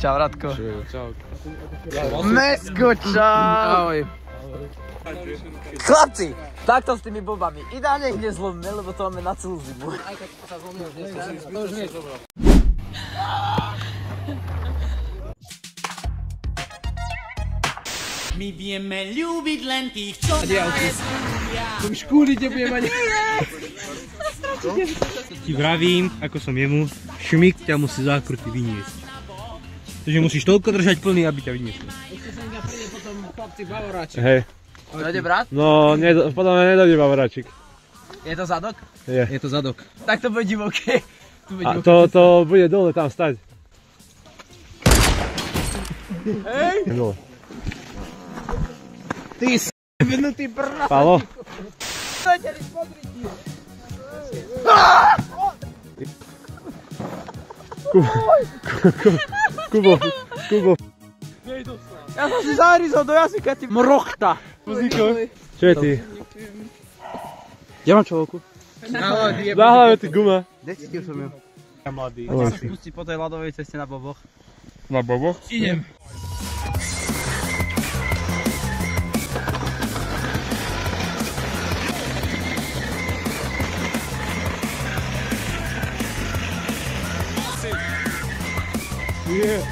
Čau, Radko. Čau. Mesko, čau. Ahoj. Chlapci, takto s tými bobami. Ideálne ich nezlomíme, lebo to máme na celú zimu. My vieme ľúbiť len tých, čo Už škúli tebe mať. Ti vravím, ako som jemu, šmik ťa musí zákruty vyniesť. Takže musíš toľko držať plný, aby ťa vyniesli. Ešte sa mi príde potom chlapci Bavoráček. Hej. Dojde brat? No, podľa mňa nedojde Bavoráčik. Je to zadok? Je. Je to zadok. Tak to bude divoké. A to bude dole tam stať. Hej! Dole. Ty s***nutý brát. Palo? Kubo. Ja som si zarizol do jazyka, ty mrochta. Čo je ty? Ja mám čovolku. Na hlave ty guma. Decítil som ju. Ja mladý. Poďte sa spustiť po tej ľadovej ceste na boboch. Na boboch? Idem. Yeah.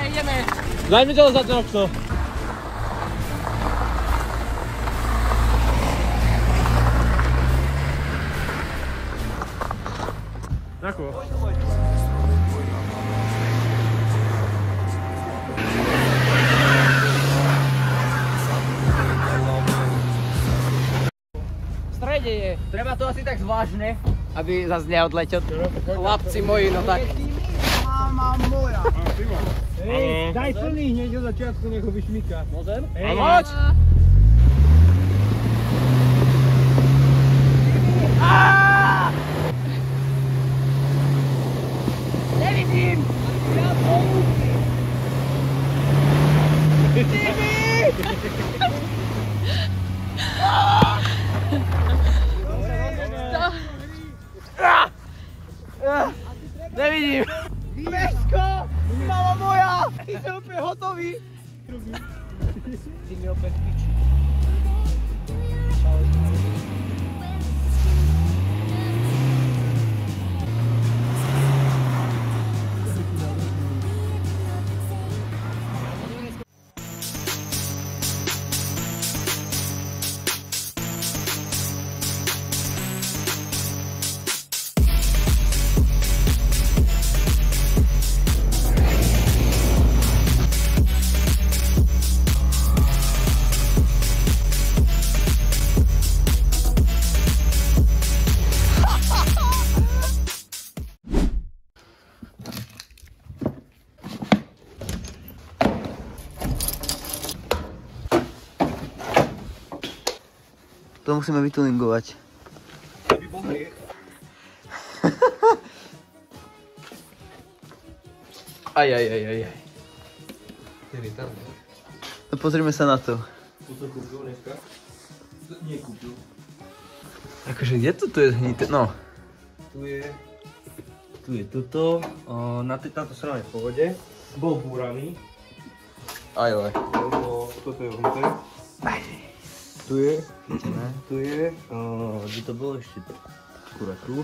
Ideme. Daj mi to za ten okno. Ďakujem. V strede je. Treba to asi tak zvláštne, aby zase neodletel. Chlapci moji, no tak. Mama moja. Hej, daj plný hneď od začiatku, nech ho vyšmíka. Môžem? Hej, Poď! Nevidím! Nevidím! Mesko! Mama moja! Ty si úplne hotový! Ty mi opäť piči. To musíme vytuningovať. Aj. No pozrime sa na to. To kúpil dneska? Nie kúpil. Akože kde to je hnité? No. Tu je toto, na táto strana je v pohode. Bol búraný. Aj. Toto je vnútre. Tu je, kde to bolo ešte akurát tu.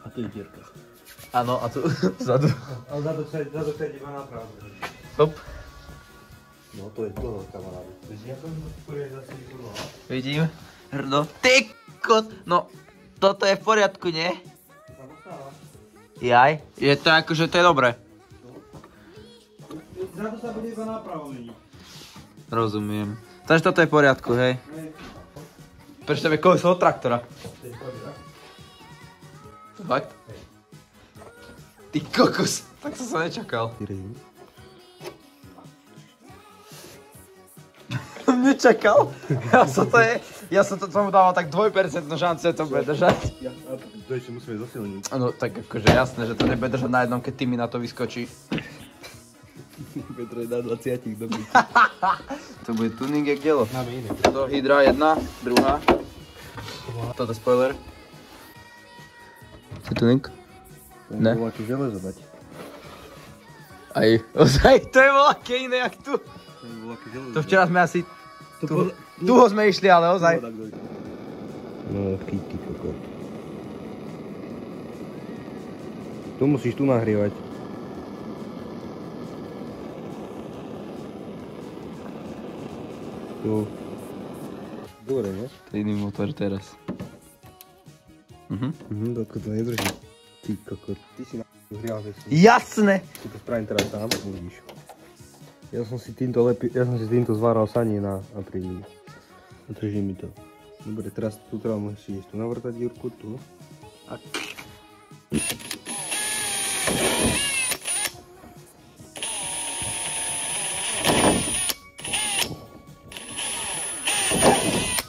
A tu je dierka. Áno, a tu vzadu. Ale zadu sa iba napravo. Hop. No to je toho kamarádu. Ja som zase vykonal. Vidím. Hrdo. Ty kot. No, toto je v poriadku, nie? Jaj. Je to akože, to je dobré. Zadu sa bude iba napravo meniť. Rozumiem. Takže toto je v poriadku, hej? Prečo tam je koleso od traktora? Fakt? Ty kokos, tak som sa nečakal. Nečakal? Ja som tomu dával tak 2% šancu, že to bude držať. To ešte musíme zosilniť. No tak akože jasné, že to nebude držať na jednom, keď ty mi na to vyskočí. Petro je na 20 dobrý. To bude tuning jak dielo. Máme iné. To hydra jedna, druhá. Toto spoiler. To tuning? Ne. Bolo aké železo dať. Aj, ozaj, to je voľaké iné jak tu. Bolo aké železo. To včera sme asi... Tuho sme išli, ale ozaj. No, kytky kokot. Tu musíš tu nahrievať. Tu. Dobre, ne? To je iný motor teraz. Dokud to nedrží. Ty kokot, ty si hrial, že si... Jasné! Si to spravím teraz sám, uvidíš. Ja som si týmto zváral sanie na apríli. Drží mi to. Dobre, teraz tu treba musíš tu navrtať Jurku, tu. A...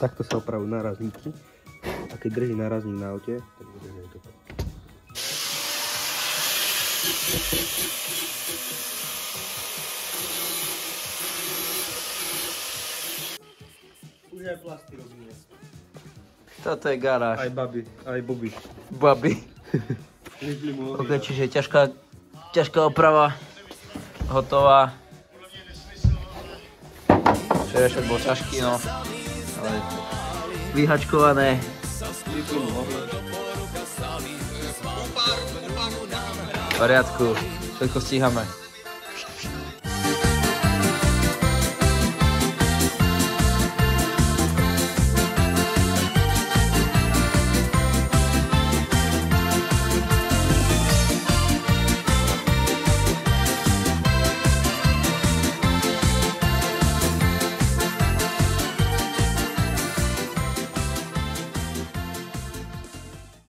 Takto sa opravujú nárazníky. A keď drží nárazník na aute, tak bude aj toto. Už aj plasty robíme. Toto je garáž. Aj babi, aj boby. Babi. Ok, čiže ťažká oprava. Hotová. Včerajšok bol ťažký, no. Ale vyhačkované. V poriadku, všetko stíhame.